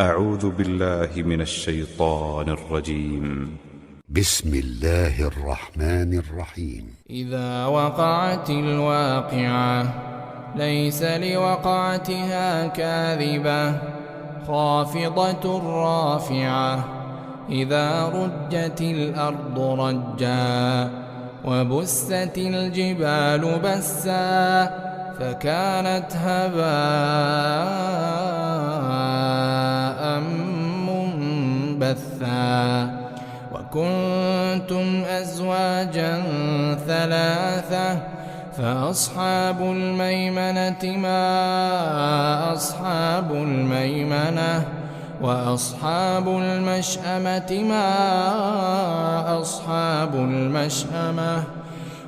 أعوذ بالله من الشيطان الرجيم. بسم الله الرحمن الرحيم. إذا وقعت الواقعة ليس لوقعتها كاذبة خافضة رافعة إذا رجت الأرض رجا وبست الجبال بسا فكانت هباء منبثا وكنتم أزواجا ثلاثة فأصحاب الميمنة ما أصحاب الميمنة وأصحاب المشأمة ما أصحاب المشأمة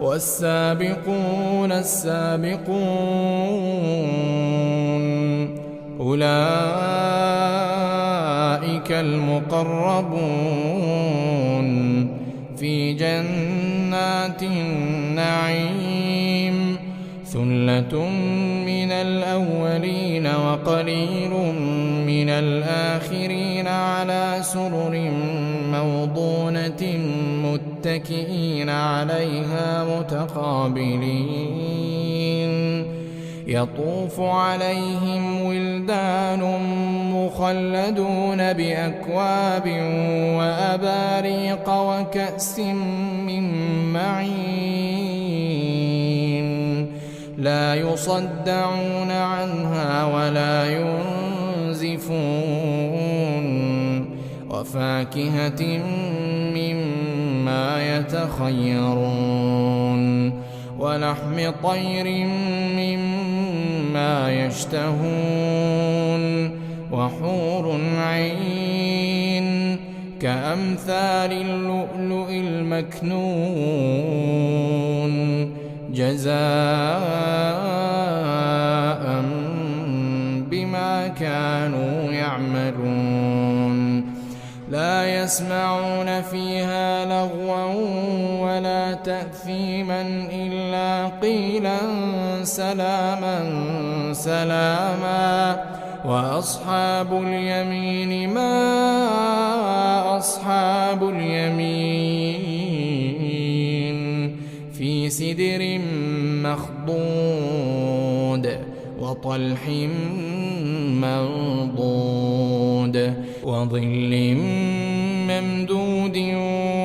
والسابقون السابقون أولئك المقربون في جنات النعيم ثلة من الأولين وقليل من الآخرين على سرر موضونة متكئين عليها متقابلين يطوف عليهم ولدان مخلدون بأكواب وأباريق وكأس من معين لا يصدعون عنها ولا ينزفون وفاكهة مما يتخيرون ولحم طير مما يشتهون وحور عين كأمثال اللؤلؤ المكنون جزاء بما كانوا يعملون لا يسمعون فيها لغوا ولا تأثيما إلا قيلا سلاما سلاما وأصحاب اليمين ما أصحاب اليمين في سدر مخضود وطلح منضود وظل ممدود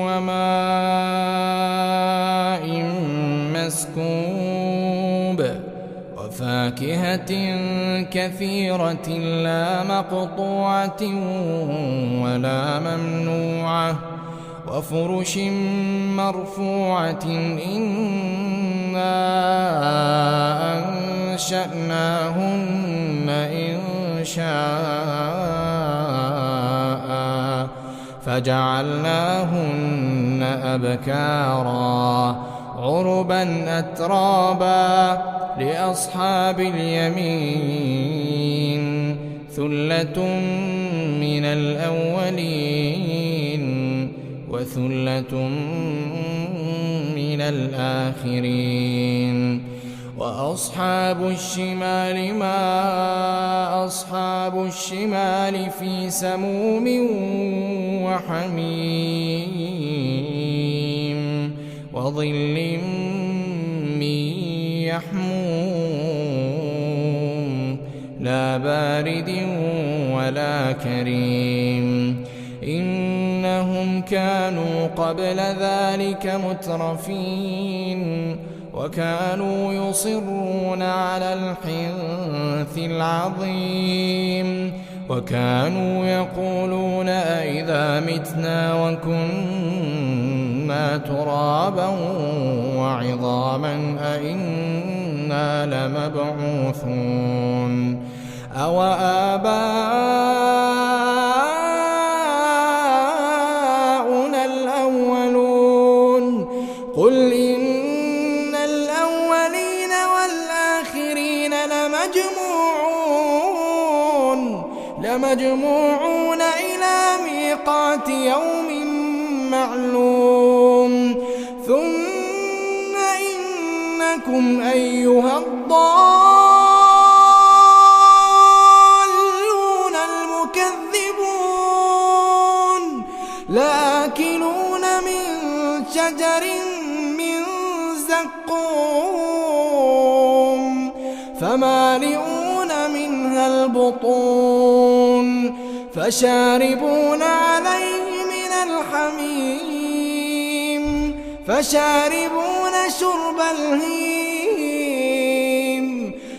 وماء مسكوب وفاكهة كثيرة لا مقطوعة ولا ممنوعة وفرش مرفوعة إنا أنشأناهن إنشاء فجعلناهن أبكارا عربا أترابا لأصحاب اليمين ثلة من الأولين وثلة من الآخرين وأصحاب الشمال ما أصحاب الشمال في سموم وحميم وظل من يحموم لا بارد ولا كريم إنهم كانوا قبل ذلك مترفين وكانوا يصرون على الحنث العظيم وكانوا يقولون أئذا متنا وكنا ترابا وعظاما أئنا لمبعوثون أو آباؤنا الأولون قل إن الأولين والآخرين لمجموعون إلى ميقات يوم معلوم ثم إنكم أيها الضالون المكذبون لآكلون من شجر من زقوم فمالئون منها البطون فشاربون عليه من الحميم فشاربون شرب الهيم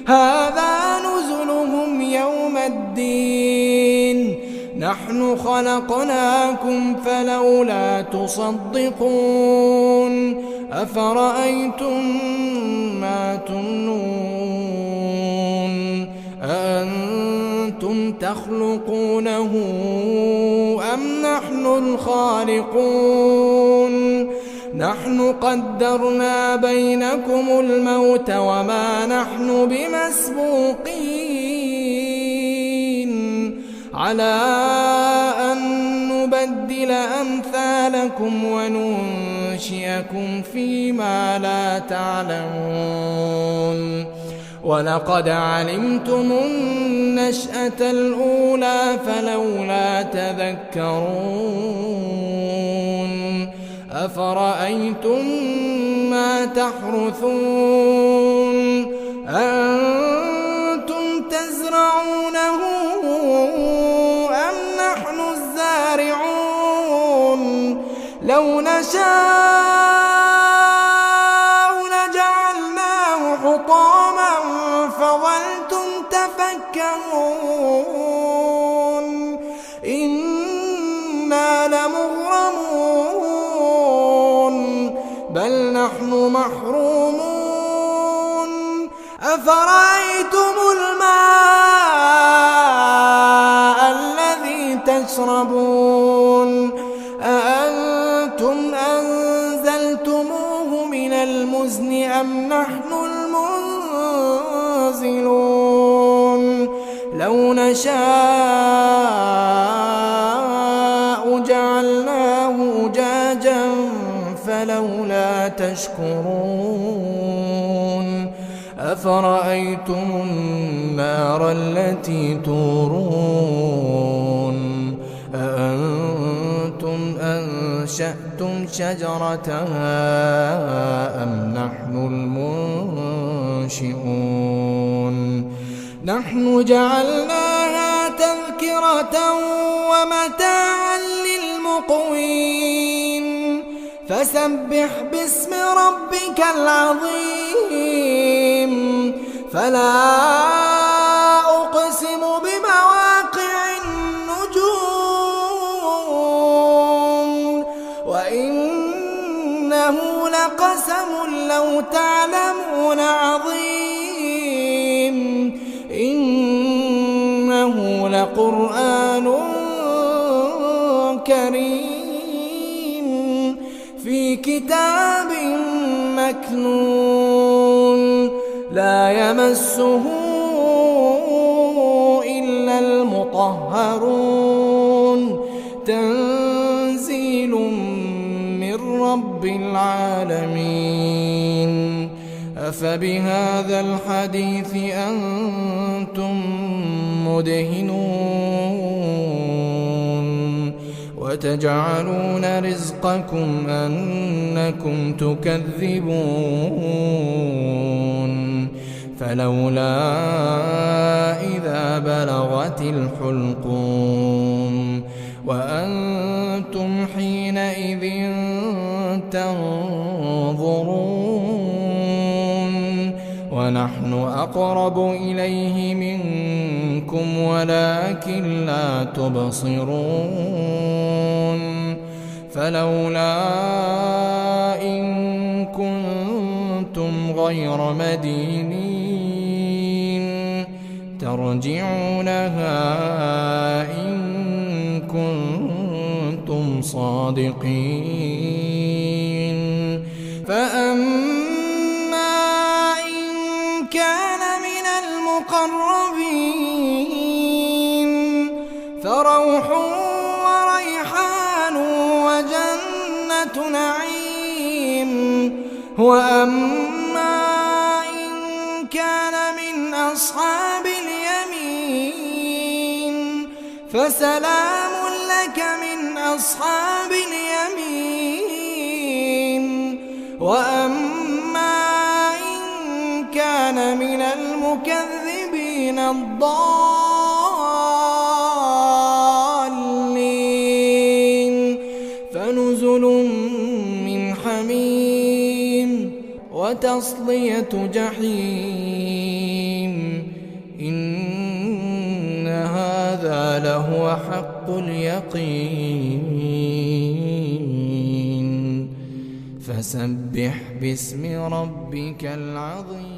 هذا نزلهم يوم الدين نحن خلقناكم فلولا تصدقون أفرأيتم ما تمنون أأنتم تخلقونه أم نحن الخالقون نحن قدرنا بينكم الموت وما نحن بمسبوقين على أن نبدل أمثالكم وننشئكم فيما لا تعلمون ولقد علمتم النشأة الأولى فلولا تذكرون أفرأيتم ما تحرثون أنتم تزرعونه أم نحن الزارعون لو نشاء لجعلناه حطاما فظلتم تفكرون إنا لمغرمون بل نحن محرومون أفرأيتم الماء الذي تشربون أأنتم أنزلتموه من المزن أم نحن المنزلون لو نشاء جعلناه أجاجا فلولا تشكرون أفرأيتم النار التي تورون أأنتم أنشأتم شجرتها أم نحن المنشئون نحن جعلناها تذكرة ومتاعا للمقوين فسبح باسم ربك العظيم فلا أقسم بمواقع النجوم وإنه لقسم لو تعلمون عظيم إنه لقرآن كريم في كتاب مكنون لا يمسه إلا المطهرون تنزيل من رب العالمين أفبهذا الحديث أنتم مدهنون وتجعلون رزقكم أنكم تكذبون فلولا إذا بلغت الحلقوم وأنتم حينئذ تنظرون ونحن أقرب إليه منكم ولكن لا تبصرون فلولا إن كنتم غير مدينين ترجعونها إن كنتم صادقين فأما إن كان من المقربين فروح وريحان وجنة نعيم وأما إن كان من أصحاب اليمين فسلام لك من أصحاب اليمين وأما إن كان من المكذبين الضالين فنزل من حميم وتصلية جحيم إن هذا لهو حق اليقين فسبح باسم ربك العظيم.